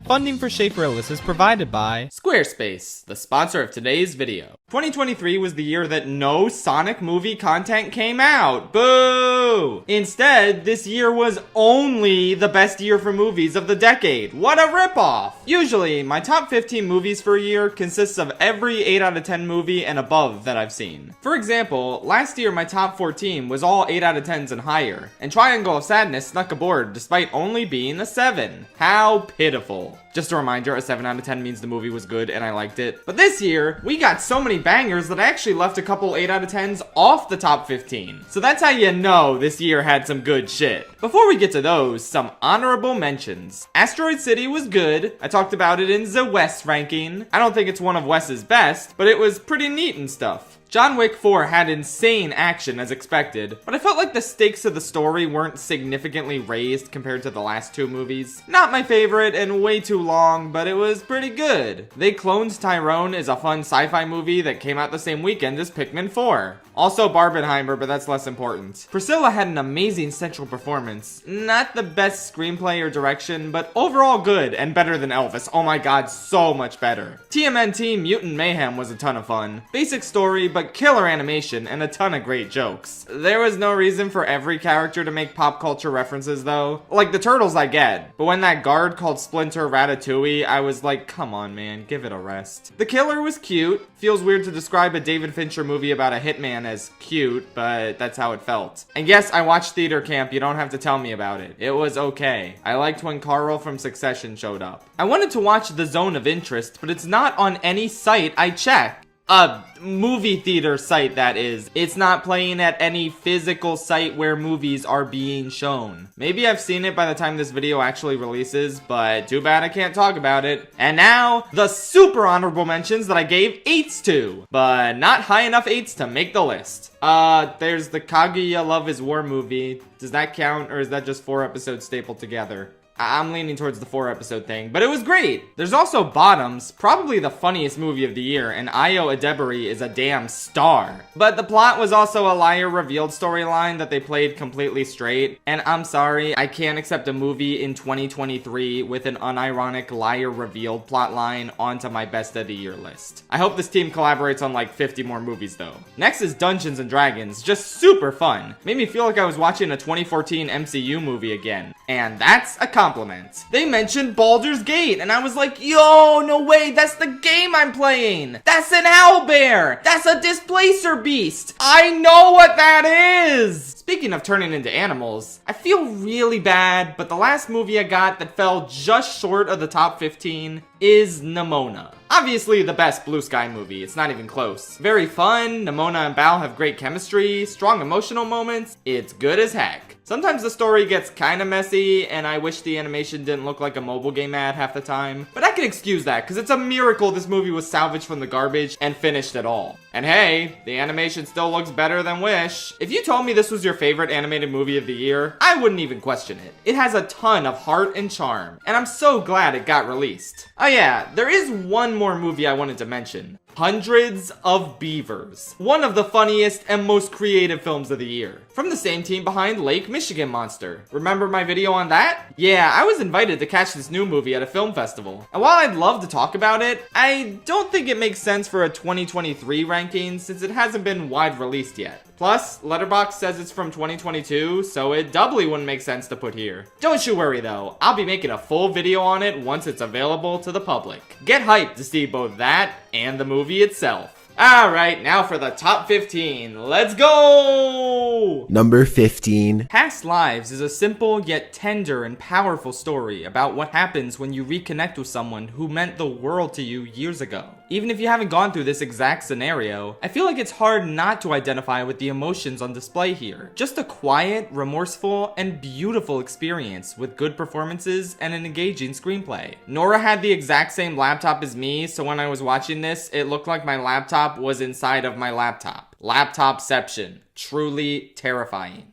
Funding for Schaefer-Ellis is provided by Squarespace, the sponsor of today's video. 2023 was the year that no Sonic movie content came out. Boo! Instead, this year was only the best year for movies of the decade. What a ripoff! Usually, my top 15 movies for a year consists of every 8 out of 10 movie and above that I've seen. For example, last year my top 14 was all 8 out of 10s and higher, and Triangle of Sadness snuck aboard despite only being a 7. How pitiful. Just a reminder, a 7 out of 10 means the movie was good and I liked it. But this year, we got so many bangers that I actually left a couple 8 out of 10s off the top 15. So that's how you know this year had some good shit. Before we get to those, some honorable mentions. Asteroid City was good. I talked about it in the West ranking. I don't think it's one of Wes's best, but it was pretty neat and stuff. John Wick 4 had insane action as expected, but I felt like the stakes of the story weren't significantly raised compared to the last 2 movies. Not my favorite and way too long, but it was pretty good. They Cloned Tyrone is a fun sci-fi movie that came out the same weekend as Pikmin 4. Also Barbenheimer, but that's less important. Priscilla had an amazing central performance. Not the best screenplay or direction, but overall good and better than Elvis. Oh my god, so much better. TMNT Mutant Mayhem was a ton of fun. Basic story, but killer animation and a ton of great jokes. There was no reason for every character to make pop culture references though. Like the turtles I get, but when that guard called Splinter Ratatouille, I was like, come on man, give it a rest. The killer was cute. Feels weird to describe a David Fincher movie about a hitman as cute, but that's how it felt. And yes, I watched Theater Camp, you don't have to tell me about it. It was okay. I liked when Carl from Succession showed up. I wanted to watch The Zone of Interest, but it's not on any site I check. A movie theater site, that is. It's not playing at any physical site where movies are being shown. Maybe I've seen it by the time this video actually releases, but too bad I can't talk about it. And now, the super honorable mentions that I gave 8s to, but not high enough 8s to make the list. There's the Kaguya Love is War movie. Does that count, or is that just 4 episodes stapled together? I'm leaning towards the 4 episode thing, but it was great. There's also Bottoms, probably the funniest movie of the year, and Ayo Edebiri is a damn star. But the plot was also a liar revealed storyline that they played completely straight, and I'm sorry, I can't accept a movie in 2023 with an unironic liar revealed plotline onto my best of the year list. I hope this team collaborates on like 50 more movies though. Next is Dungeons and Dragons, just super fun. Made me feel like I was watching a 2014 MCU movie again, and that's a compliment. They mentioned Baldur's Gate, and I was like, yo, no way, that's the game I'm playing. That's an owlbear. That's a displacer beast. I know what that is. Speaking of turning into animals, I feel really bad, but the last movie I got that fell just short of the top 15 is Nimona. Obviously the best Blue Sky movie, it's not even close. Very fun, Nimona and Bao have great chemistry, strong emotional moments, it's good as heck. Sometimes the story gets kinda messy, and I wish the animation didn't look like a mobile game ad half the time. But I can excuse that, because it's a miracle this movie was salvaged from the garbage and finished at all. And hey, the animation still looks better than Wish. If you told me this was your favorite animated movie of the year, I wouldn't even question it. It has a ton of heart and charm, and I'm so glad it got released. Oh yeah, there is one more movie I wanted to mention. Hundreds of Beavers. One of the funniest and most creative films of the year. From the same team behind Lake Michigan Monster. Remember my video on that? Yeah, I was invited to catch this new movie at a film festival. And while I'd love to talk about it, I don't think it makes sense for a 2023 ranking since it hasn't been wide released yet. Plus, Letterboxd says it's from 2022, so it doubly wouldn't make sense to put here. Don't you worry though, I'll be making a full video on it once it's available to the public. Get hyped to see both that and the movie itself. Alright, now for the top 15. Let's go! Number 15. Past Lives is a simple yet tender and powerful story about what happens when you reconnect with someone who meant the world to you years ago. Even if you haven't gone through this exact scenario, I feel like it's hard not to identify with the emotions on display here. Just a quiet, remorseful, and beautiful experience with good performances and an engaging screenplay. Nora had the exact same laptop as me, so when I was watching this, it looked like my laptop was inside of my laptop. Laptopception. Truly terrifying.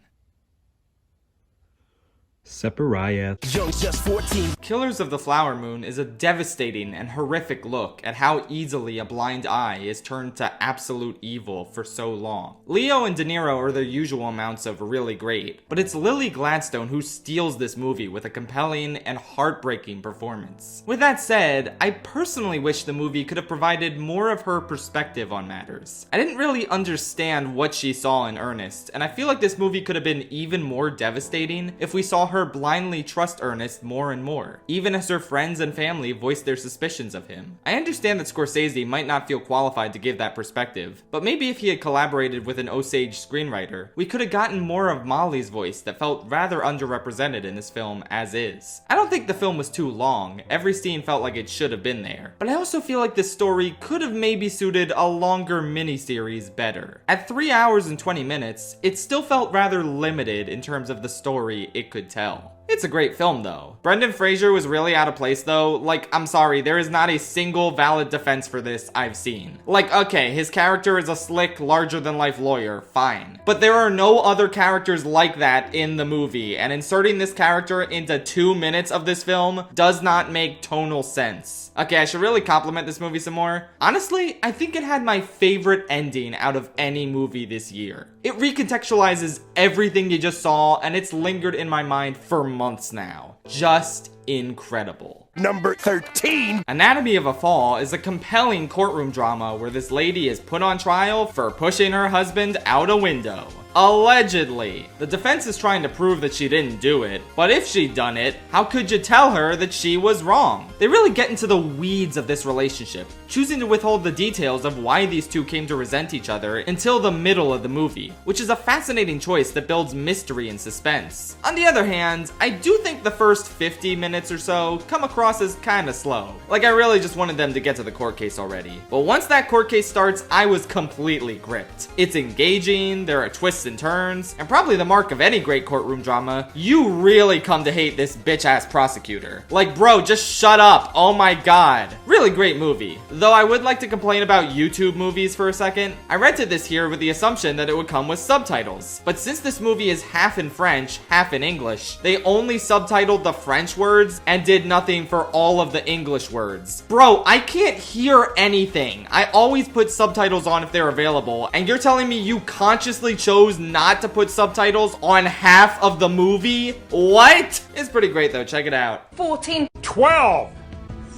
Separaya. Young's just 14. Killers of the Flower Moon is a devastating and horrific look at how easily a blind eye is turned to absolute evil for so long. Leo and De Niro are their usual amounts of really great, but it's Lily Gladstone who steals this movie with a compelling and heartbreaking performance. With that said, I personally wish the movie could have provided more of her perspective on matters. I didn't really understand what she saw in Ernest, and I feel like this movie could have been even more devastating if we saw her blindly trust Ernest more and more, even as her friends and family voiced their suspicions of him. I understand that Scorsese might not feel qualified to give that perspective, but maybe if he had collaborated with an Osage screenwriter, we could have gotten more of Molly's voice that felt rather underrepresented in this film as is. I don't think the film was too long, every scene felt like it should have been there, but I also feel like this story could have maybe suited a longer miniseries better. At 3 hours and 20 minutes, it still felt rather limited in terms of the story it could tell. It's a great film though. Brendan Fraser was really out of place though. Like, I'm sorry, there is not a single valid defense for this I've seen. Like, okay, his character is a slick, larger-than-life lawyer, fine. But there are no other characters like that in the movie, and inserting this character into 2 minutes of this film does not make tonal sense. Okay, I should really compliment this movie some more. Honestly, I think it had my favorite ending out of any movie this year. It recontextualizes everything you just saw, and it's lingered in my mind for months now. Just incredible. Number 13. Anatomy of a Fall is a compelling courtroom drama where this lady is put on trial for pushing her husband out a window. Allegedly. The defense is trying to prove that she didn't do it, but if she'd done it, how could you tell her that she was wrong? They really get into the weeds of this relationship, choosing to withhold the details of why these two came to resent each other until the middle of the movie, which is a fascinating choice that builds mystery and suspense. On the other hand, I do think the first 50 minutes or so come across as kinda slow. Like, I really just wanted them to get to the court case already. But once that court case starts, I was completely gripped. It's engaging, there are twists and turns, and probably the mark of any great courtroom drama, you really come to hate this bitch-ass prosecutor. Like, bro, just shut up. Oh my god. Really great movie. Though I would like to complain about YouTube movies for a second. I rented this here with the assumption that it would come with subtitles. But since this movie is half in French, half in English, they only subtitled the French words and did nothing for all of the English words. Bro, I can't hear anything. I always put subtitles on if they're available, and you're telling me you consciously chose not to put subtitles on half of the movie? What? It's pretty great though, check it out. 14. 12.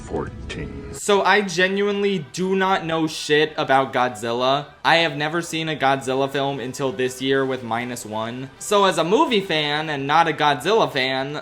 14. So I genuinely do not know shit about Godzilla. I have never seen a Godzilla film until this year with Minus One. So as a movie fan and not a Godzilla fan,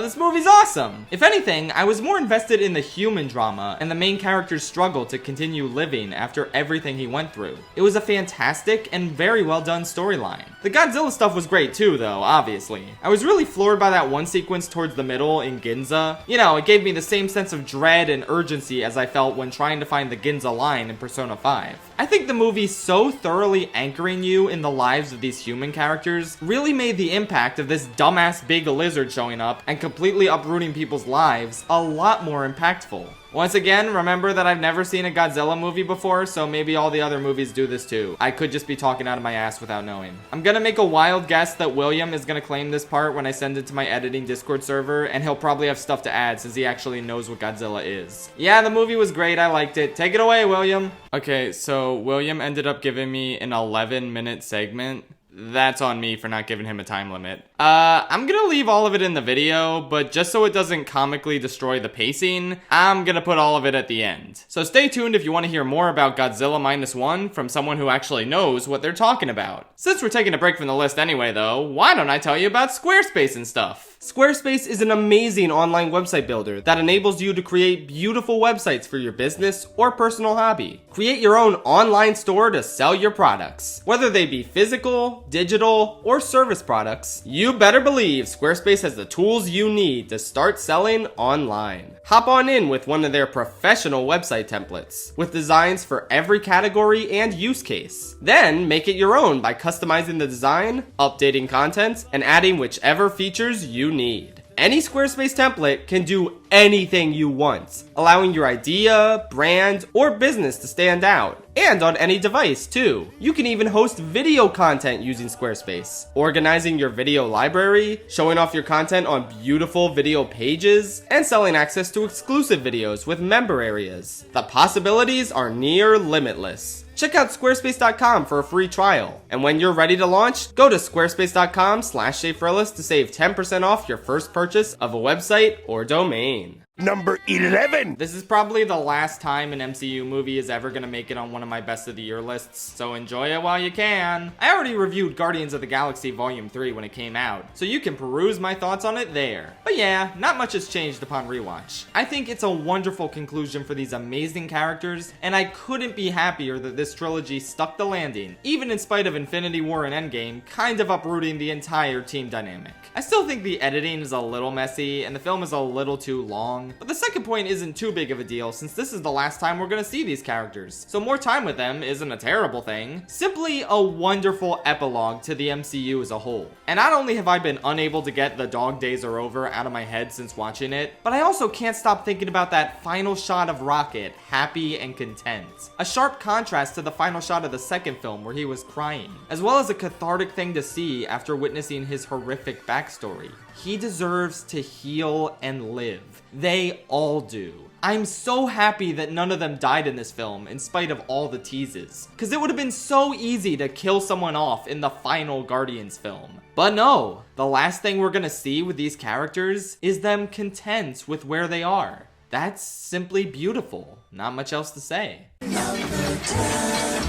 this movie's awesome. If anything, I was more invested in the human drama and the main character's struggle to continue living after everything he went through. It was a fantastic and very well done storyline. The Godzilla stuff was great too though, obviously. I was really floored by that one sequence towards the middle in Ginza. You know, it gave me the same sense of dread and urgency as I felt when trying to find the Ginza line in Persona 5. I think the movie so thoroughly anchoring you in the lives of these human characters really made the impact of this dumbass big lizard showing up and completely uprooting people's lives a lot more impactful. Once again, remember that I've never seen a Godzilla movie before, so maybe all the other movies do this too. I could just be talking out of my ass without knowing. I'm gonna make a wild guess that William is gonna claim this part when I send it to my editing Discord server, and he'll probably have stuff to add since he actually knows what Godzilla is. Yeah, the movie was great, I liked it. Take it away, William. Okay, so William ended up giving me an 11-minute segment. That's on me for not giving him a time limit. I'm gonna leave all of it in the video, but just so it doesn't comically destroy the pacing, I'm gonna put all of it at the end. So stay tuned if you want to hear more about Godzilla Minus One from someone who actually knows what they're talking about. Since we're taking a break from the list anyway though, why don't I tell you about Squarespace and stuff? Squarespace is an amazing online website builder that enables you to create beautiful websites for your business or personal hobby. Create your own online store to sell your products. Whether they be physical, digital, or service products, you better believe Squarespace has the tools you need to start selling online. Hop on in with one of their professional website templates, with designs for every category and use case. Then make it your own by customizing the design, updating content, and adding whichever features you need. Any Squarespace template can do anything you want, allowing your idea, brand, or business to stand out. And on any device, too. You can even host video content using Squarespace, organizing your video library, showing off your content on beautiful video pages, and selling access to exclusive videos with member areas. The possibilities are near limitless. Check out squarespace.com for a free trial. And when you're ready to launch, go to squarespace.com/ShapeRellis to save 10% off your first purchase of a website or domain. Number 11. This is probably the last time an MCU movie is ever gonna make it on one of my best of the year lists, so enjoy it while you can. I already reviewed Guardians of the Galaxy Volume 3 when it came out, so you can peruse my thoughts on it there. But yeah, not much has changed upon rewatch. I think it's a wonderful conclusion for these amazing characters, and I couldn't be happier that this trilogy stuck the landing, even in spite of Infinity War and Endgame kind of uprooting the entire team dynamic. I still think the editing is a little messy, and the film is a little too long, but the second point isn't too big of a deal since this is the last time we're gonna see these characters, so more time with them isn't a terrible thing. Simply a wonderful epilogue to the MCU as a whole. And not only have I been unable to get "The Dog Days Are Over" out of my head since watching it, but I also can't stop thinking about that final shot of Rocket, happy and content. A sharp contrast to the final shot of the second film where he was crying, as well as a cathartic thing to see after witnessing his horrific backstory. He deserves to heal and live. They all do. I'm so happy that none of them died in this film in spite of all the teases, because it would have been so easy to kill someone off in the final Guardians film. But no, the last thing we're gonna see with these characters is them content with where they are. That's simply beautiful. Not much else to say.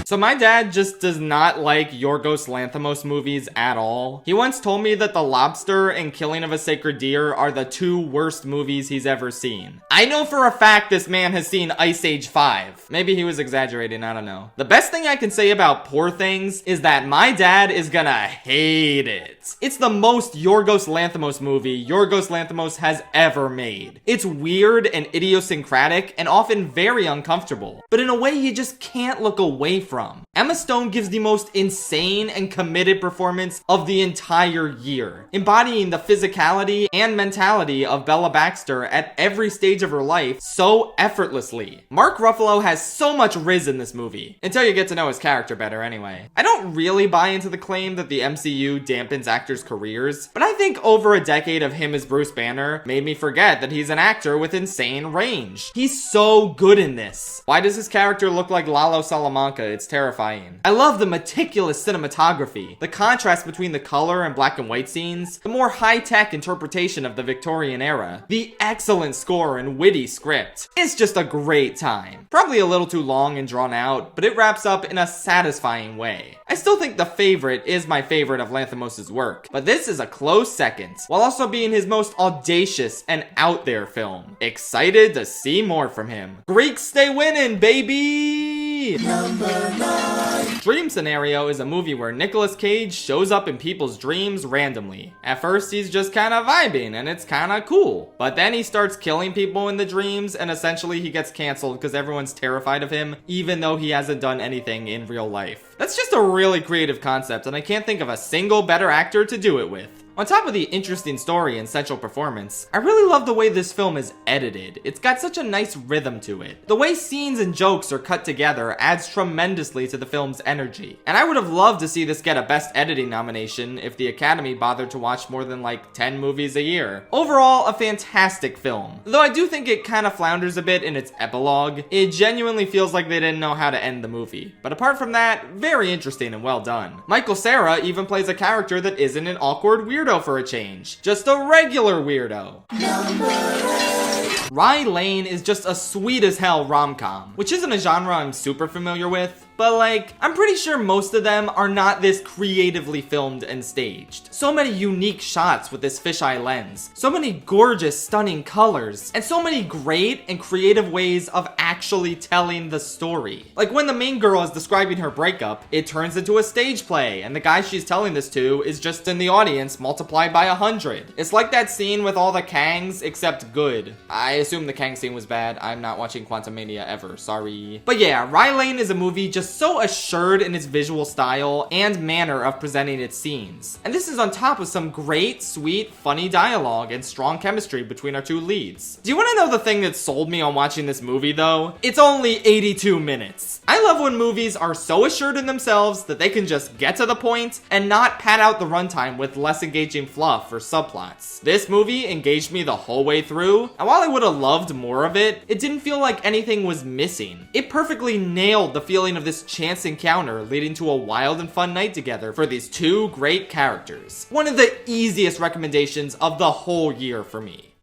So my dad just does not like Yorgos Lanthimos movies at all. He once told me that The Lobster and Killing of a Sacred Deer are the two worst movies he's ever seen. I know for a fact this man has seen Ice Age 5. Maybe he was exaggerating, I don't know. The best thing I can say about Poor Things is that my dad is gonna hate it. It's the most Yorgos Lanthimos movie Yorgos Lanthimos has ever made. It's weird and idiosyncratic and often very uncomfortable, but in a way you just can't look away from. Emma Stone gives the most insane and committed performance of the entire year, embodying the physicality and mentality of Bella Baxter at every stage of her life so effortlessly. Mark Ruffalo has so much riz in this movie, until you get to know his character better anyway. I don't really buy into the claim that the MCU dampens actors' careers, but I think over a decade of him as Bruce Banner made me forget that he's an actor with insane range. He's so good in this. Why does his character look like Lalo Salamanca? It's terrifying. I love the meticulous cinematography, the contrast between the color and black and white scenes, the more high-tech interpretation of the Victorian era, the excellent score and witty script. It's just a great time. Probably a little too long and drawn out, but it wraps up in a satisfying way. I still think The Favorite is my favorite of Lanthimos' work, but this is a close second, while also being his most audacious and out there film. Excited to see more from him. Greeks stay winning, baby! Number 9. Dream Scenario is a movie where Nicolas Cage shows up in people's dreams randomly. At first, he's just kind of vibing, and it's kind of cool. But then he starts killing people in the dreams, and essentially he gets canceled because everyone's terrified of him, even though he hasn't done anything in real life. That's just a really creative concept, and I can't think of a single better actor to do it with. On top of the interesting story and central performance, I really love the way this film is edited. It's got such a nice rhythm to it. The way scenes and jokes are cut together adds tremendously to the film's energy. And I would have loved to see this get a Best Editing nomination if the Academy bothered to watch more than like 10 movies a year. Overall, a fantastic film. Though I do think it kind of flounders a bit in its epilogue, it genuinely feels like they didn't know how to end the movie. But apart from that, very interesting and well done. Michael Cera even plays a character that isn't an awkward weirdo for a change. Just a regular weirdo. Rye Lane is just a sweet as hell rom-com, which isn't a genre I'm super familiar with, but like, I'm pretty sure most of them are not this creatively filmed and staged. So many unique shots with this fisheye lens, so many gorgeous, stunning colors, and so many great and creative ways of actually telling the story. Like when the main girl is describing her breakup, it turns into a stage play, and the guy she's telling this to is just in the audience multiplied by 100. It's like that scene with all the Kangs, except good. I assume the Kang scene was bad. I'm not watching Quantumania ever, sorry. But yeah, Rye Lane is a movie just just so assured in its visual style and manner of presenting its scenes. And this is on top of some great, sweet, funny dialogue and strong chemistry between our two leads. Do you want to know the thing that sold me on watching this movie though? It's only 82 minutes. I love when movies are so assured in themselves that they can just get to the point and not pad out the runtime with less engaging fluff or subplots. This movie engaged me the whole way through, and while I would have loved more of it, it didn't feel like anything was missing. It perfectly nailed the feeling of this chance encounter leading to a wild and fun night together for these two great characters. One of the easiest recommendations of the whole year for me.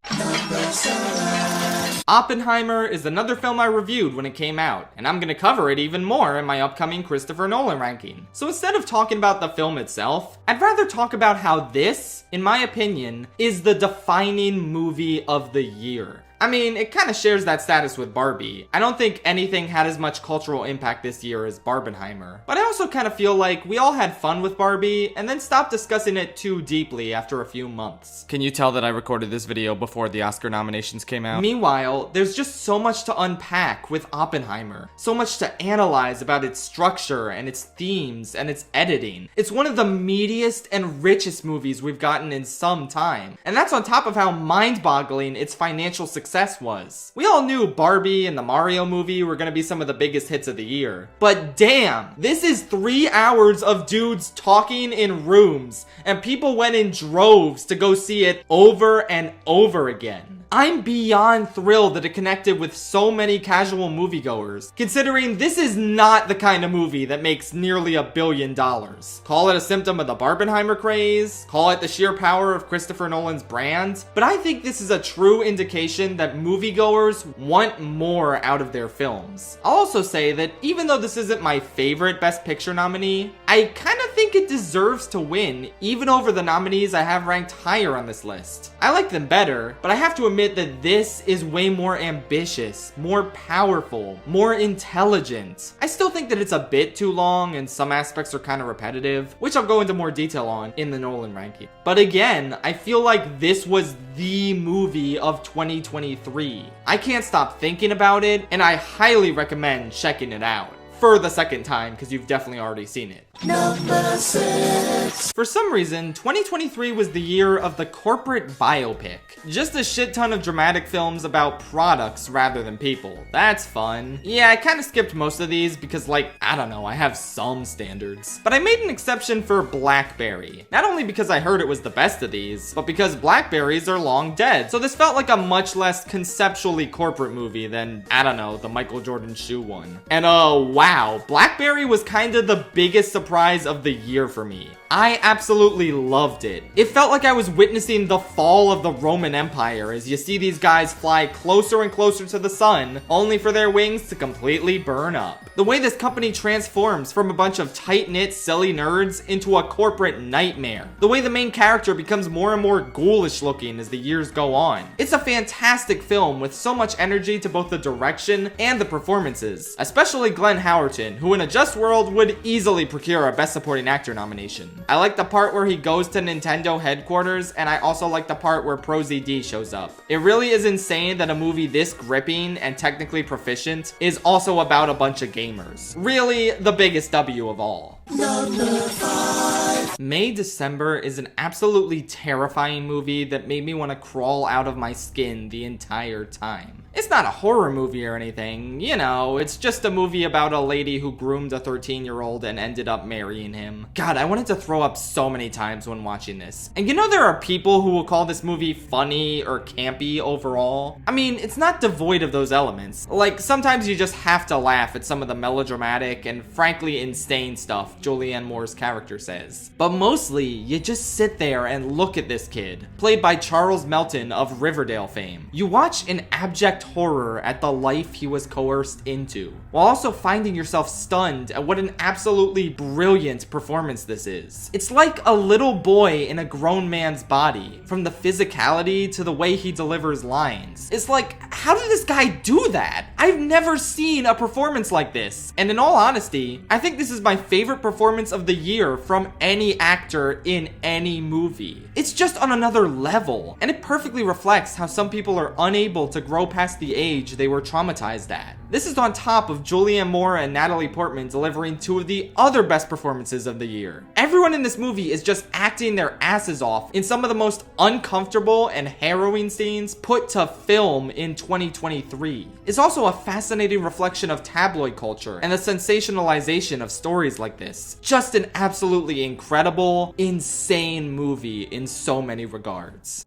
Oppenheimer is another film I reviewed when it came out, and I'm gonna cover it even more in my upcoming Christopher Nolan ranking. So instead of talking about the film itself, I'd rather talk about how this, in my opinion, is the defining movie of the year. I mean, it kind of shares that status with Barbie. I don't think anything had as much cultural impact this year as Barbenheimer. But I also kind of feel like we all had fun with Barbie and then stopped discussing it too deeply after a few months. Can you tell that I recorded this video before the Oscar nominations came out? Meanwhile, there's just so much to unpack with Oppenheimer. So much to analyze about its structure and its themes and its editing. It's one of the meatiest and richest movies we've gotten in some time. And that's on top of how mind-boggling its financial success was. We all knew Barbie and the Mario movie were gonna be some of the biggest hits of the year. But damn, this is 3 hours of dudes talking in rooms, and people went in droves to go see it over and over again. I'm beyond thrilled that it connected with so many casual moviegoers, considering this is not the kind of movie that makes nearly $1 billion. Call it a symptom of the Barbenheimer craze, call it the sheer power of Christopher Nolan's brand, but I think this is a true indication that moviegoers want more out of their films. I'll also say that even though this isn't my favorite Best Picture nominee, I kind of think it deserves to win, even over the nominees I have ranked higher on this list. I like them better, but I have to admit that this is way more ambitious, more powerful, more intelligent. I still think that it's a bit too long and some aspects are kind of repetitive, which I'll go into more detail on in the Nolan ranking. But again, I feel like this was the movie of 2023. I can't stop thinking about it, and I highly recommend checking it out for the second time, because you've definitely already seen it. Number 6. For some reason, 2023 was the year of the corporate biopic. Just a shit ton of dramatic films about products rather than people. That's fun. Yeah, I kind of skipped most of these because, like, I don't know, I have some standards. But I made an exception for Blackberry. Not only because I heard it was the best of these, but because Blackberries are long dead. So this felt like a much less conceptually corporate movie than, I don't know, the Michael Jordan shoe one. And wow, Blackberry was kind of the biggest surprise of the year for me. I absolutely loved it. It felt like I was witnessing the fall of the Roman Empire as you see these guys fly closer and closer to the sun, only for their wings to completely burn up. The way this company transforms from a bunch of tight-knit, silly nerds into a corporate nightmare. The way the main character becomes more and more ghoulish looking as the years go on. It's a fantastic film with so much energy to both the direction and the performances, especially Glenn Howerton, who in a just world would easily procure a Best Supporting Actor nomination. I like the part where he goes to Nintendo headquarters, and I also like the part where ProZD shows up. It really is insane that a movie this gripping and technically proficient is also about a bunch of gamers. Really, the biggest W of all. Number 5. May December is an absolutely terrifying movie that made me want to crawl out of my skin the entire time. It's not a horror movie or anything, you know, it's just a movie about a lady who groomed a 13-year-old and ended up marrying him. God, I wanted to throw up so many times when watching this. And you know there are people who will call this movie funny or campy overall? I mean, it's not devoid of those elements. Like, sometimes you just have to laugh at some of the melodramatic and frankly insane stuff Julianne Moore's character says. But mostly, you just sit there and look at this kid, played by Charles Melton of Riverdale fame. You watch an abject horror at the life he was coerced into, while also finding yourself stunned at what an absolutely brilliant performance this is. It's like a little boy in a grown man's body, from the physicality to the way he delivers lines. It's like, how did this guy do that? I've never seen a performance like this. And in all honesty, I think this is my favorite performance of the year from any actor in any movie. It's just on another level, and it perfectly reflects how some people are unable to grow past the age they were traumatized at. This is on top of Julianne Moore and Natalie Portman delivering two of the other best performances of the year. Everyone in this movie is just acting their asses off in some of the most uncomfortable and harrowing scenes put to film in 2023. It's also a fascinating reflection of tabloid culture and the sensationalization of stories like this. Just an absolutely incredible, insane movie in so many regards.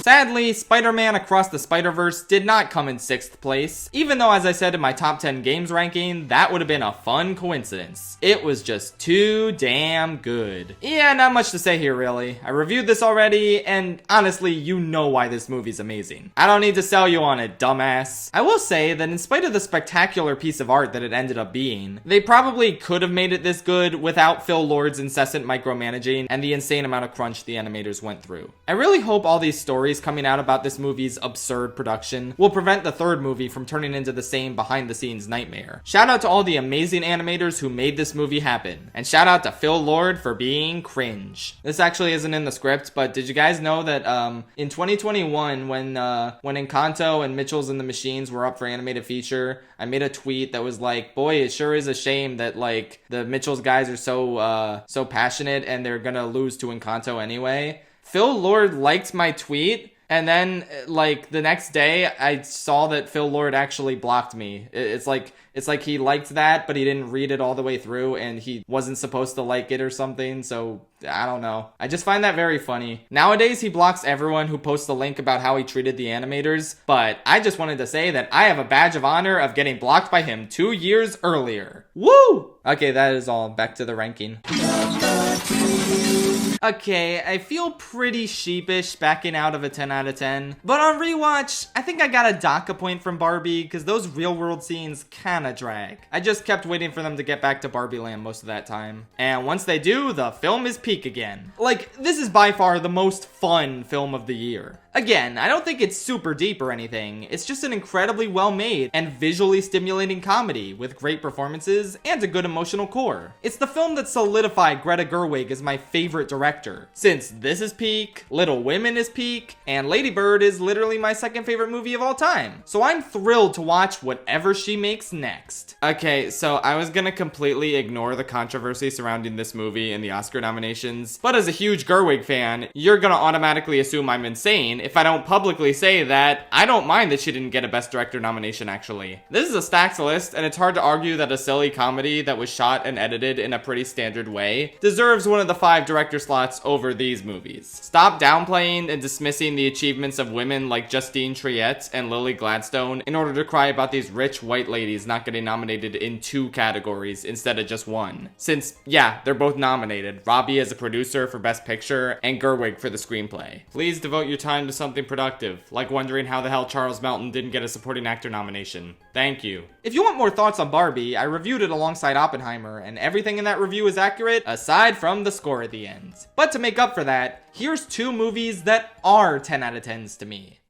Sadly, Spider-Man Across the Spider-Verse did not come in 6th place, even though, as I said in my top 10 games ranking, that would have been a fun coincidence. It was just too damn good. Yeah, not much to say here really. I reviewed this already, and honestly, you know why this movie's amazing. I don't need to sell you on it, dumbass. I will say that in spite of the spectacular piece of art that it ended up being, they probably could have made it this good without Phil Lord's incessant micromanaging and the insane amount of crunch the animators went through. I really hope all these stories coming out about this movie's absurd production will prevent the third movie from turning into the same behind-the-scenes nightmare. Shout out to all the amazing animators who made this movie happen, and shout out to Phil Lord for being cringe. This actually isn't in the script, but did you guys know that in 2021 when Encanto and Mitchell's and the Machines were up for animated feature, I made a tweet that was like, boy, it sure is a shame that like the Mitchell's guys are so passionate and they're gonna lose to Encanto anyway. Phil Lord liked my tweet, and then like the next day I saw that Phil Lord actually blocked me. It's like he liked that, but he didn't read it all the way through and he wasn't supposed to like it or something. So I don't know. I just find that very funny. Nowadays he blocks everyone who posts a link about how he treated the animators, but I just wanted to say that I have a badge of honor of getting blocked by him 2 years earlier. Woo! Okay, that is all. Back to the ranking. Okay, I feel pretty sheepish backing out of a 10 out of 10, but on rewatch, I think I got a dock a point from Barbie because those real world scenes kinda drag. I just kept waiting for them to get back to Barbie Land most of that time. And once they do, the film is peak again. Like, this is by far the most fun film of the year. Again, I don't think it's super deep or anything. It's just an incredibly well-made and visually stimulating comedy with great performances and a good emotional core. It's the film that solidified Greta Gerwig as my favorite director, since this is peak, Little Women is peak, and Lady Bird is literally my second favorite movie of all time. So I'm thrilled to watch whatever she makes next. Okay, so I was gonna completely ignore the controversy surrounding this movie and the Oscar nominations, but as a huge Gerwig fan, you're gonna automatically assume I'm insane if I don't publicly say that I don't mind that she didn't get a Best Director nomination, actually. This is a stacked list, and it's hard to argue that a silly comedy that was shot and edited in a pretty standard way deserves one of the 5 director slots over these movies. Stop downplaying and dismissing the achievements of women like Justine Triet and Lily Gladstone in order to cry about these rich white ladies not getting nominated in 2 categories instead of just 1. Since, yeah, they're both nominated. Robbie as a producer for Best Picture, and Gerwig for the screenplay. Please devote your time to something productive, like wondering how the hell Charles Melton didn't get a supporting actor nomination. Thank you. If you want more thoughts on Barbie, I reviewed it alongside Oppenheimer, and everything in that review is accurate, aside from the score at the end. But to make up for that, here's 2 movies that are 10 out of 10s to me.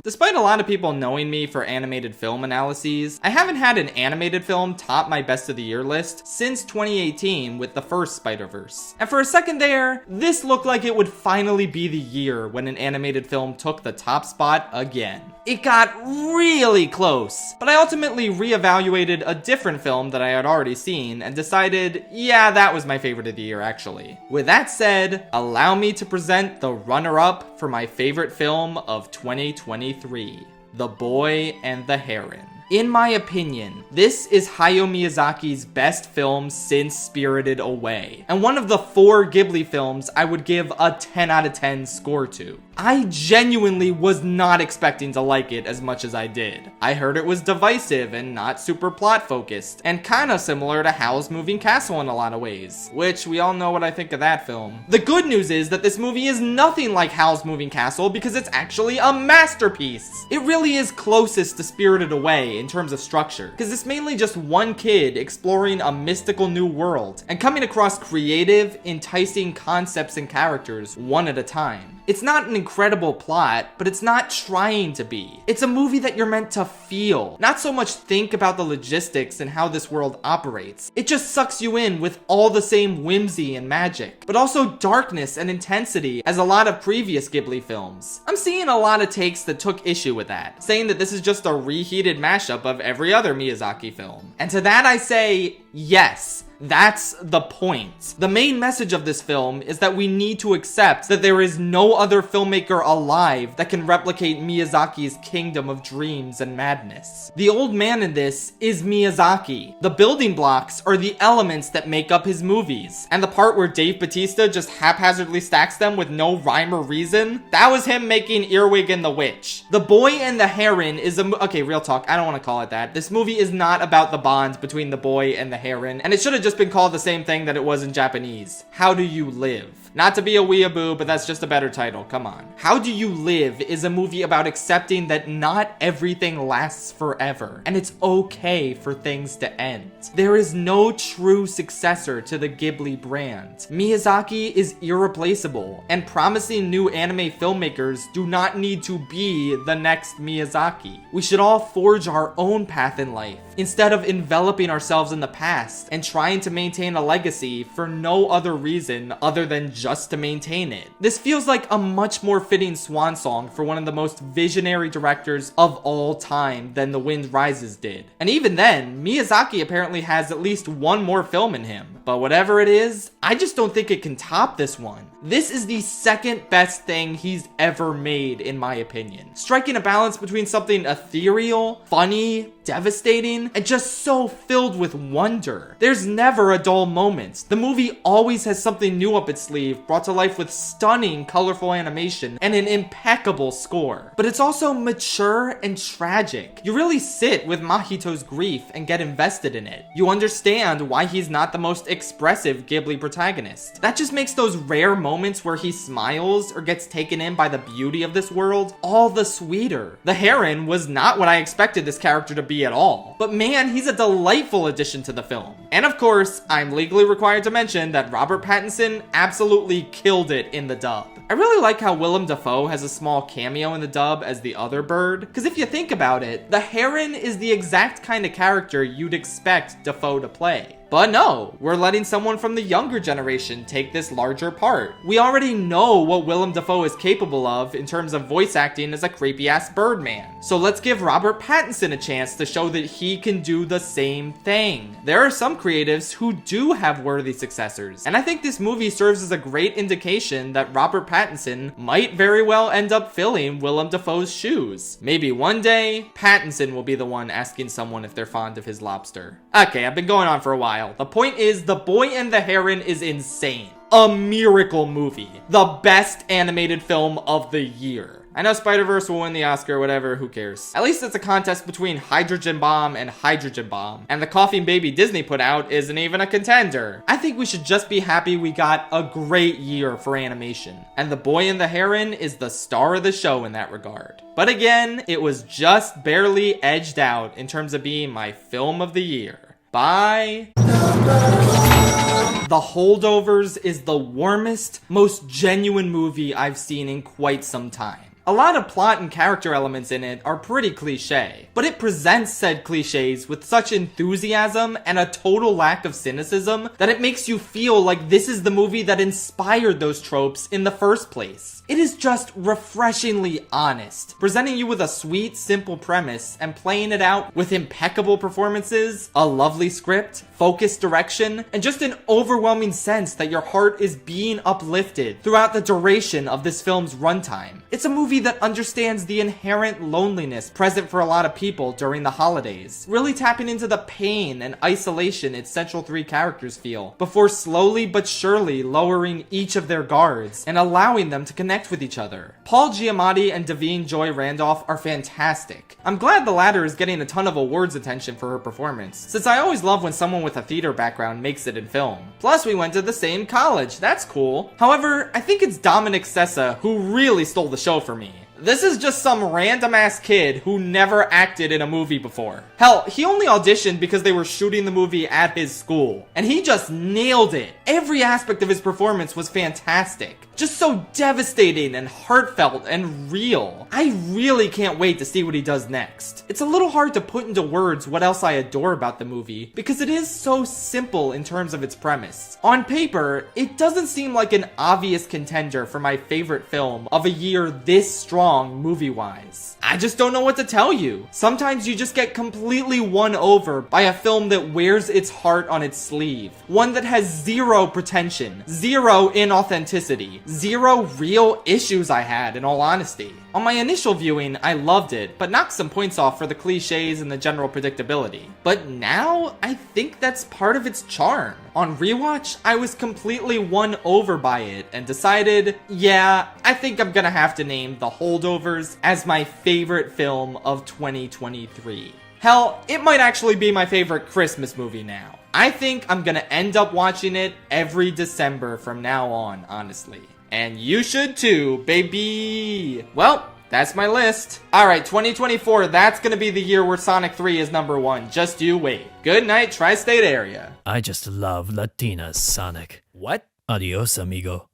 Despite a lot of people knowing me for animated film analyses, I haven't had an animated film top my best of the year list since 2018 with the first Spider-Verse. And for a second there, this looked like it would finally be the year when an animated film took the top spot again. It got really close, but I ultimately reevaluated a different film that I had already seen and decided, yeah, that was my favorite of the year actually. With that said, allow me to present the runner-up for my favorite film of 2023, The Boy and the Heron. In my opinion, this is Hayao Miyazaki's best film since Spirited Away, and one of the 4 Ghibli films I would give a 10 out of 10 score to. I genuinely was not expecting to like it as much as I did. I heard it was divisive and not super plot focused, and kinda similar to Howl's Moving Castle in a lot of ways, which we all know what I think of that film. The good news is that this movie is nothing like Howl's Moving Castle because it's actually a masterpiece. It really is closest to Spirited Away in terms of structure, because it's mainly just one kid exploring a mystical new world and coming across creative, enticing concepts and characters one at a time. It's not an incredible plot, but it's not trying to be. It's a movie that you're meant to feel, not so much think about the logistics and how this world operates. It just sucks you in with all the same whimsy and magic, but also darkness and intensity as a lot of previous Ghibli films. I'm seeing a lot of takes that took issue with that, saying that this is just a reheated mashup of every other Miyazaki film. And to that I say, yes. That's the point. The main message of this film is that we need to accept that there is no other filmmaker alive that can replicate Miyazaki's kingdom of dreams and madness. The old man in this is Miyazaki. The building blocks are the elements that make up his movies. And the part where Dave Bautista just haphazardly stacks them with no rhyme or reason, that was him making Earwig and the Witch. The Boy and the Heron is okay, real talk, I don't want to call it that. This movie is not about the bond between the boy and the heron, and it should have just been called the same thing that it was in Japanese. How Do You Live? Not to be a weeaboo, but that's just a better title, come on. How Do You Live is a movie about accepting that not everything lasts forever, and it's okay for things to end. There is no true successor to the Ghibli brand. Miyazaki is irreplaceable, and promising new anime filmmakers do not need to be the next Miyazaki. We should all forge our own path in life, instead of enveloping ourselves in the past and trying to maintain a legacy for no other reason other than just to maintain it. This feels like a much more fitting swan song for one of the most visionary directors of all time than The Wind Rises did. And even then, Miyazaki apparently has at least one more film in him. But whatever it is, I just don't think it can top this one. This is the second best thing he's ever made, in my opinion. Striking a balance between something ethereal, funny, devastating, and just so filled with wonder. There's never a dull moment. The movie always has something new up its sleeve, brought to life with stunning, colorful animation and an impeccable score. But it's also mature and tragic. You really sit with Mahito's grief and get invested in it. You understand why he's not the most expressive Ghibli protagonist. That just makes those rare moments where he smiles or gets taken in by the beauty of this world all the sweeter. The heron was not what I expected this character to be at all. But man, he's a delightful addition to the film. And of course, I'm legally required to mention that Robert Pattinson absolutely killed it in the dub. I really like how Willem Dafoe has a small cameo in the dub as the other bird, because if you think about it, the heron is the exact kind of character you'd expect Dafoe to play. But no, we're letting someone from the younger generation take this larger part. We already know what Willem Dafoe is capable of in terms of voice acting as a creepy-ass Birdman. So let's give Robert Pattinson a chance to show that he can do the same thing. There are some creatives who do have worthy successors, and I think this movie serves as a great indication that Robert Pattinson might very well end up filling Willem Dafoe's shoes. Maybe one day, Pattinson will be the one asking someone if they're fond of his lobster. Okay, I've been going on for a while. The point is, The Boy and the Heron is insane. A miracle movie. The best animated film of the year. I know Spider-Verse will win the Oscar, whatever, who cares? At least it's a contest between Hydrogen Bomb and Hydrogen Bomb. And the Coughing Baby Disney put out isn't even a contender. I think we should just be happy we got a great year for animation. And The Boy and the Heron is the star of the show in that regard. But again, it was just barely edged out in terms of being my film of the year. Bye. The Holdovers is the warmest, most genuine movie I've seen in quite some time. A lot of plot and character elements in it are pretty cliche, but it presents said cliches with such enthusiasm and a total lack of cynicism that it makes you feel like this is the movie that inspired those tropes in the first place. It is just refreshingly honest, presenting you with a sweet, simple premise and playing it out with impeccable performances, a lovely script, focused direction, and just an overwhelming sense that your heart is being uplifted throughout the duration of this film's runtime. It's a movie that understands the inherent loneliness present for a lot of people during the holidays, really tapping into the pain and isolation its central three characters feel, before slowly but surely lowering each of their guards and allowing them to connect with each other. Paul Giamatti and Davine Joy Randolph are fantastic. I'm glad the latter is getting a ton of awards attention for her performance, since I always love when someone with a theater background makes it in film. Plus, we went to the same college, that's cool. However, I think it's Dominic Sessa who really stole the show for me. This is just some random ass kid who never acted in a movie before. Hell, he only auditioned because they were shooting the movie at his school. And he just nailed it. every aspect of his performance was fantastic. Just so devastating and heartfelt and real. I really can't wait to see what he does next. It's a little hard to put into words what else I adore about the movie, because it is so simple in terms of its premise. On paper, it doesn't seem like an obvious contender for my favorite film of a year this strong movie-wise. I just don't know what to tell you. Sometimes you just get completely won over by a film that wears its heart on its sleeve. One that has zero pretension, zero inauthenticity, zero real issues I had, in all honesty. On my initial viewing, I loved it, but knocked some points off for the cliches and the general predictability. But now, I think that's part of its charm. On rewatch, I was completely won over by it and decided, yeah, I think I'm gonna have to name The Holdovers as my favorite film of 2023. Hell, it might actually be my favorite Christmas movie now. I think I'm gonna end up watching it every December from now on, honestly. And you should too, baby! Well, that's my list. Alright, 2024, that's gonna be the year where Sonic 3 is #1. Just you wait. Good night, tri-state area. I just love Latinas, Sonic. What? Adios, amigo.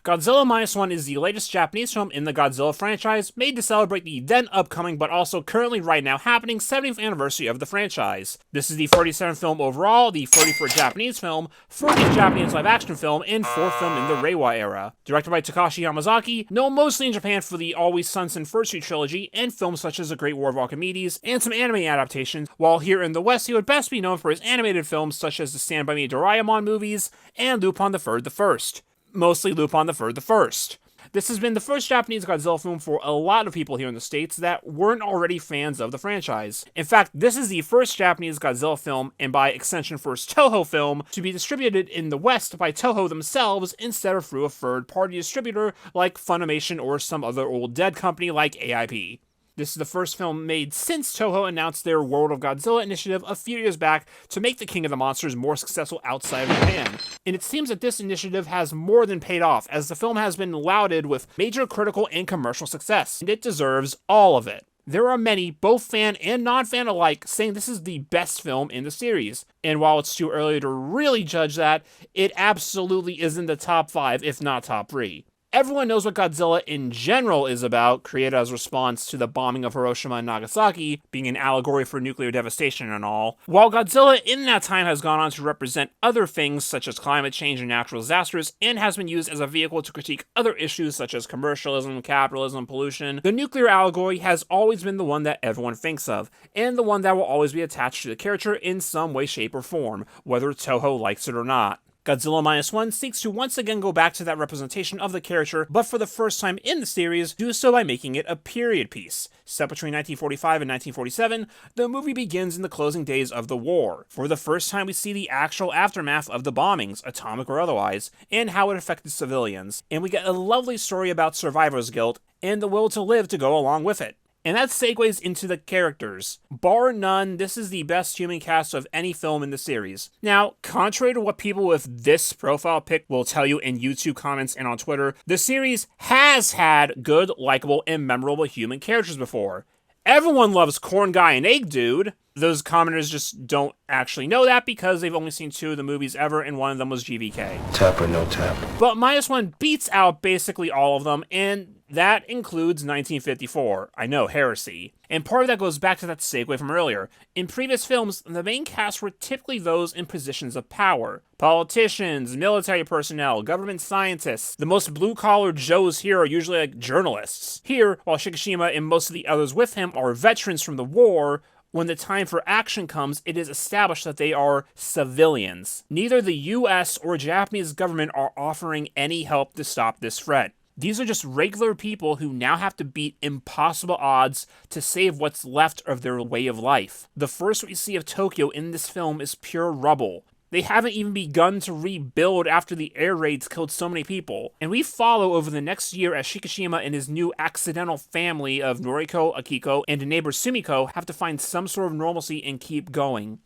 Godzilla Minus One is the latest Japanese film in the Godzilla franchise, made to celebrate the then upcoming but also currently right now happening 70th anniversary of the franchise. This is the 47th film overall, the 44th Japanese film, 40th Japanese live-action film, and 4th film in the Reiwa era. Directed by Takashi Yamazaki, known mostly in Japan for the Always Sunset First trilogy and films such as The Great War of Archimedes and some anime adaptations, while here in the West he would best be known for his animated films such as the Stand By Me Doraemon movies and Lupin the Third the First. Mostly Lupin the Third the First. This has been the first Japanese Godzilla film for a lot of people here in the States that weren't already fans of the franchise. In fact, this is the first Japanese Godzilla film, and by extension first Toho film, to be distributed in the West by Toho themselves instead of through a third-party distributor like Funimation or some other old dead company like AIP. This is the first film made since Toho announced their World of Godzilla initiative a few years back to make The King of the Monsters more successful outside of Japan. And it seems that this initiative has more than paid off, as the film has been lauded with major critical and commercial success, and it deserves all of it. There are many, both fan and non-fan alike, saying this is the best film in the series. And while it's too early to really judge that, it absolutely is in the top 5, if not top 3. Everyone knows what Godzilla in general is about, created as a response to the bombing of Hiroshima and Nagasaki, being an allegory for nuclear devastation and all, while Godzilla in that time has gone on to represent other things such as climate change and natural disasters, and has been used as a vehicle to critique other issues such as commercialism, capitalism, pollution, the nuclear allegory has always been the one that everyone thinks of, and the one that will always be attached to the character in some way, shape, or form, whether Toho likes it or not. Godzilla Minus One seeks to once again go back to that representation of the character, but for the first time in the series, do so by making it a period piece. Set between 1945 and 1947, the movie begins in the closing days of the war. For the first time, we see the actual aftermath of the bombings, atomic or otherwise, and how it affected civilians. And we get a lovely story about survivor's guilt, and the will to live to go along with it. And that segues into the characters. Bar none, this is the best human cast of any film in the series. Now, contrary to what people with this profile pic will tell you in YouTube comments and on Twitter, the series has had good, likable, and memorable human characters before. Everyone loves Corn Guy and Egg Dude. Those commenters just don't actually know that because they've only seen 2 of the movies ever, and one of them was GVK. Tap or no tap. But Minus One beats out basically all of them, and that includes 1954. I know, heresy. And part of that goes back to that segue from earlier. In previous films, the main cast were typically those in positions of power. Politicians, military personnel, government scientists. The most blue-collar Joes here are usually like journalists. Here, while Shikishima and most of the others with him are veterans from the war, when the time for action comes, it is established that they are civilians. Neither the US or Japanese government are offering any help to stop this threat. These are just regular people who now have to beat impossible odds to save what's left of their way of life. The first we see of Tokyo in this film is pure rubble. They haven't even begun to rebuild after the air raids killed so many people. And we follow over the next year as Shikishima and his new accidental family of Noriko, Akiko, and a neighbor Sumiko have to find some sort of normalcy and keep going.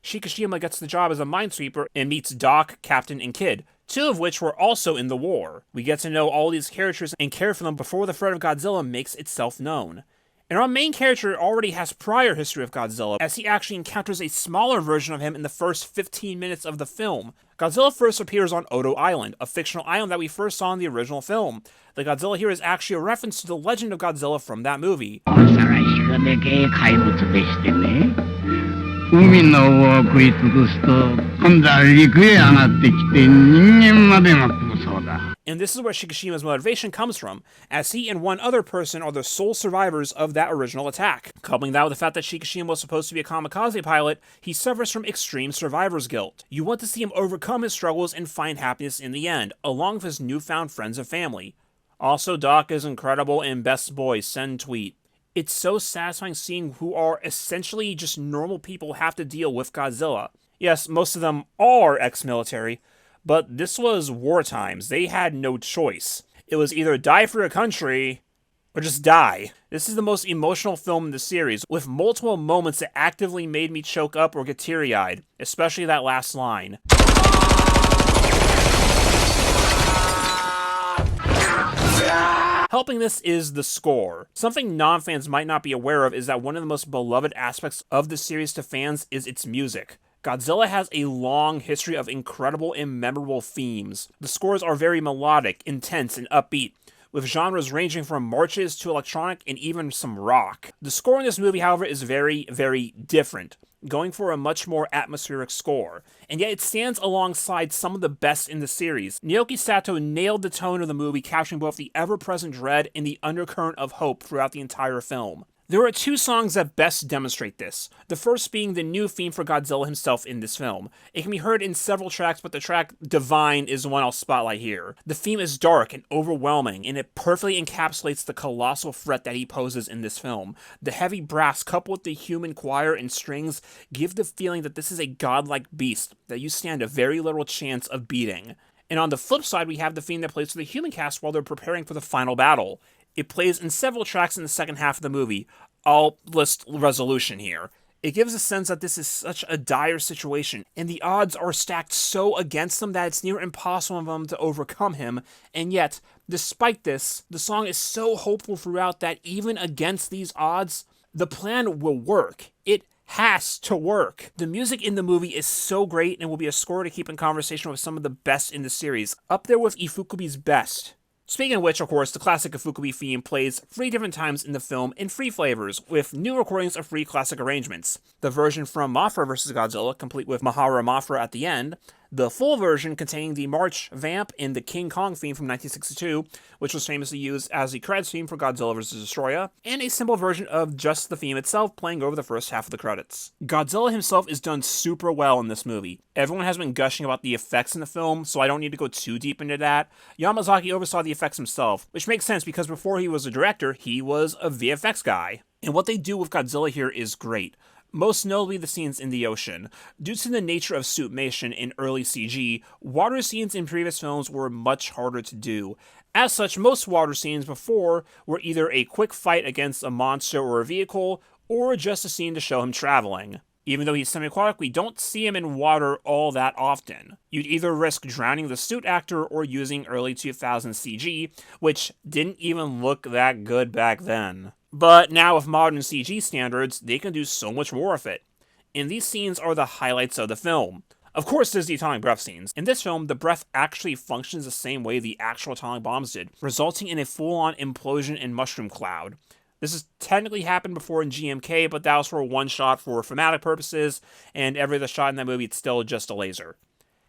Shikishima gets the job as a minesweeper and meets Doc, Captain, and Kid, 2 of which were also in the war. We get to know all these characters and care for them before the threat of Godzilla makes itself known. And our main character already has prior history of Godzilla, as he actually encounters a smaller version of him in the first 15 minutes of the film. Godzilla first appears on Odo Island, a fictional island that we first saw in the original film. The Godzilla here is actually a reference to the legend of Godzilla from that movie. 海の尾を食い尽くすと今度は陸へ上がってきて人間までも食うそうだ。 And this is where Shikishima's motivation comes from, as he and one other person are the sole survivors of that original attack. Coupling that with the fact that Shikishima was supposed to be a kamikaze pilot, he suffers from extreme survivor's guilt. You want to see him overcome his struggles and find happiness in the end, along with his newfound friends and family. Also, Doc is incredible in Best Boy Send Tweet. It's so satisfying seeing who are essentially just normal people have to deal with Godzilla. Yes, most of them are ex-military, but this was war times. They had no choice. It was either die for your country, or just die. This is the most emotional film in the series, with multiple moments that actively made me choke up or get teary-eyed, especially that last line. Helping this is the score. Something non-fans might not be aware of is that one of the most beloved aspects of the series to fans is its music. Godzilla has a long history of incredible and memorable themes. The scores are very melodic, intense, and upbeat, with genres ranging from marches to electronic and even some rock. The score in this movie, however, is very, very different, going for a much more atmospheric score, and yet it stands alongside some of the best in the series. Naoki Sato nailed the tone of the movie, capturing both the ever-present dread and the undercurrent of hope throughout the entire film. There are two songs that best demonstrate this, the first being the new theme for Godzilla himself in this film. It can be heard in several tracks, but the track Divine is the one I'll spotlight here. The theme is dark and overwhelming, and it perfectly encapsulates the colossal threat that he poses in this film. The heavy brass coupled with the human choir and strings give the feeling that this is a godlike beast that you stand a very little chance of beating. And on the flip side, we have the theme that plays for the human cast while they're preparing for the final battle. It plays in several tracks in the second half of the movie. I'll list resolution here. It gives a sense that this is such a dire situation, and the odds are stacked so against them that it's near impossible for them to overcome him, and yet, despite this, the song is so hopeful throughout that even against these odds, the plan will work. It has to work. The music in the movie is so great and will be a score to keep in conversation with some of the best in the series, up there with Ifukubi's best. Speaking of which, of course, the classic Ifukubi theme plays 3 different times in the film in 3 flavors, with new recordings of 3 classic arrangements. The version from Mothra vs. Godzilla, complete with Mahara Mothra at the end, the full version containing the March Vamp and the King Kong theme from 1962, which was famously used as the credits theme for Godzilla vs. Destroya, and a simple version of just the theme itself playing over the first half of the credits. Godzilla himself is done super well in this movie. Everyone has been gushing about the effects in the film, so I don't need to go too deep into that. Yamazaki oversaw the effects himself, which makes sense because before he was a director, he was a VFX guy. And what they do with Godzilla here is great. Most notably the scenes in the ocean. Due to the nature of suitmation in early CG, water scenes in previous films were much harder to do. As such, most water scenes before were either a quick fight against a monster or a vehicle, or just a scene to show him traveling. Even though he's semi-aquatic, we don't see him in water all that often. You'd either risk drowning the suit actor or using early 2000s CG, which didn't even look that good back then. But now with modern CG standards, they can do so much more with it. And these scenes are the highlights of the film. Of course, there's the atomic breath scenes. In this film, the breath actually functions the same way the actual atomic bombs did, resulting in a full-on implosion and mushroom cloud. This has technically happened before in GMK, but that was for one shot for thematic purposes, and every other shot in that movie, it's still just a laser.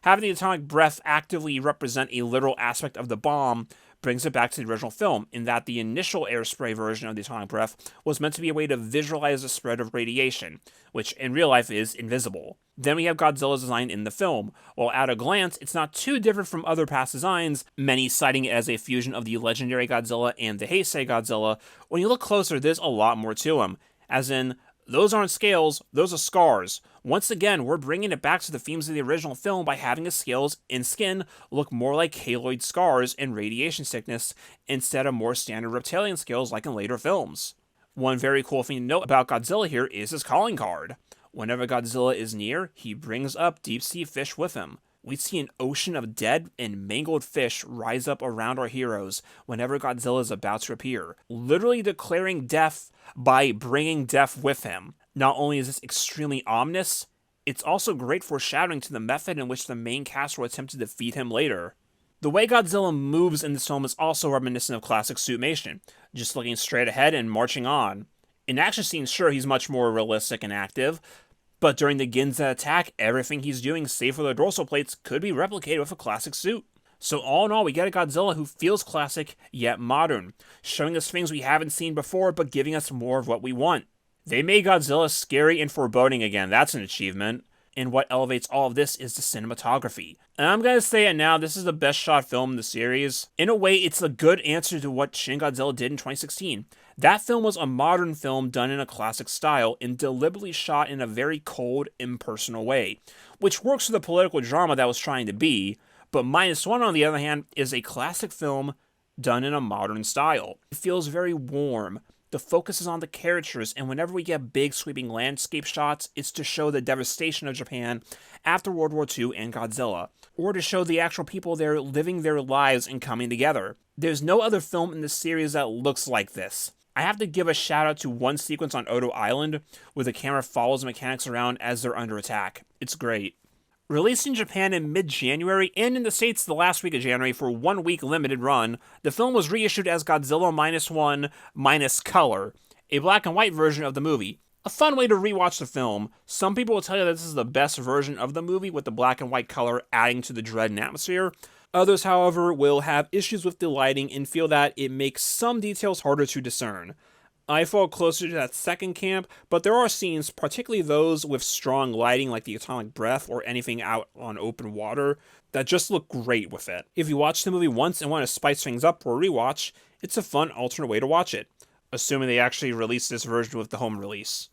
Having the atomic breath actively represent a literal aspect of the bomb brings it back to the original film, in that the initial air spray version of the atomic breath was meant to be a way to visualize the spread of radiation, which in real life is invisible. Then we have Godzilla's design in the film. While at a glance, it's not too different from other past designs, many citing it as a fusion of the legendary Godzilla and the Heisei Godzilla. When you look closer, there's a lot more to him. As in, those aren't scales, those are scars. Once again, we're bringing it back to the themes of the original film by having his scales and skin look more like haloid scars and radiation sickness instead of more standard reptilian scales like in later films. One very cool thing to note about Godzilla here is his calling card. Whenever Godzilla is near, he brings up deep-sea fish with him. We see an ocean of dead and mangled fish rise up around our heroes whenever Godzilla is about to appear, literally declaring death by bringing death with him. Not only is this extremely ominous, it's also great foreshadowing to the method in which the main cast will attempt to defeat him later. The way Godzilla moves in this film is also reminiscent of classic Suitmation, just looking straight ahead and marching on. In action scenes, sure, he's much more realistic and active, but during the Ginza attack, everything he's doing, save for the dorsal plates, could be replicated with a classic suit. So all in all, we get a Godzilla who feels classic, yet modern, showing us things we haven't seen before, but giving us more of what we want. They made Godzilla scary and foreboding again, that's an achievement. And what elevates all of this is the cinematography. And I'm gonna say it now, this is the best shot film in the series. In a way, it's a good answer to what Shin Godzilla did in 2016. That film was a modern film done in a classic style and deliberately shot in a very cold, impersonal way, which works for the political drama that was trying to be, but Minus One, on the other hand, is a classic film done in a modern style. It feels very warm. The focus is on the characters, and whenever we get big sweeping landscape shots, it's to show the devastation of Japan after World War II and Godzilla, or to show the actual people there living their lives and coming together. There's no other film in the series that looks like this. I have to give a shout out to one sequence on Odo Island, where the camera follows mechanics around as they're under attack. It's great. Released in Japan in mid-January and in the States the last week of January for 1 week limited run, the film was reissued as Godzilla Minus One minus color, a black and white version of the movie. A fun way to rewatch the film. Some people will tell you that this is the best version of the movie with the black and white color adding to the dread and atmosphere. Others, however, will have issues with the lighting and feel that it makes some details harder to discern. I fall closer to that second camp, but there are scenes, particularly those with strong lighting like the atomic breath or anything out on open water, that just look great with it. If you watch the movie once and want to spice things up for a rewatch, it's a fun alternate way to watch it, assuming they actually release this version with the home release.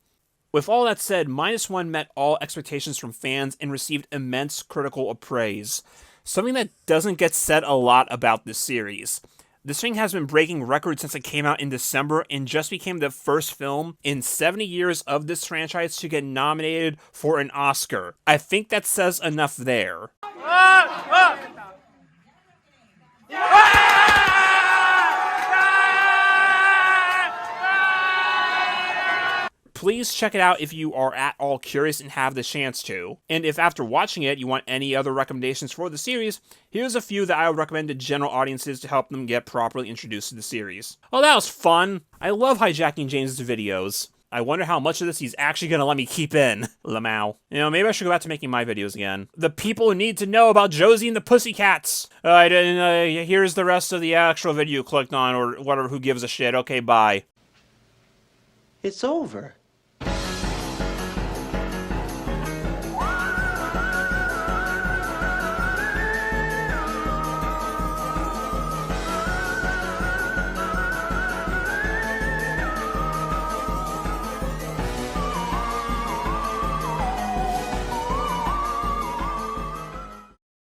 With all that said, Minus One met all expectations from fans and received immense critical praise, something that doesn't get said a lot about this series. This thing has been breaking records since it came out in December and just became the first film in 70 years of this franchise to get nominated for an Oscar. I think that says enough there. Please check it out if you are at all curious and have the chance to. And if after watching it you want any other recommendations for the series, here's a few that I would recommend to general audiences to help them get properly introduced to the series. Oh, that was fun! I love hijacking James' videos. I wonder how much of this he's actually gonna let me keep in. Lamau. You know, maybe I should go back to making my videos again. The people need to know about Josie and the Pussycats! Here's the rest of the actual video you clicked on, or whatever, who gives a shit. Okay, bye. It's over.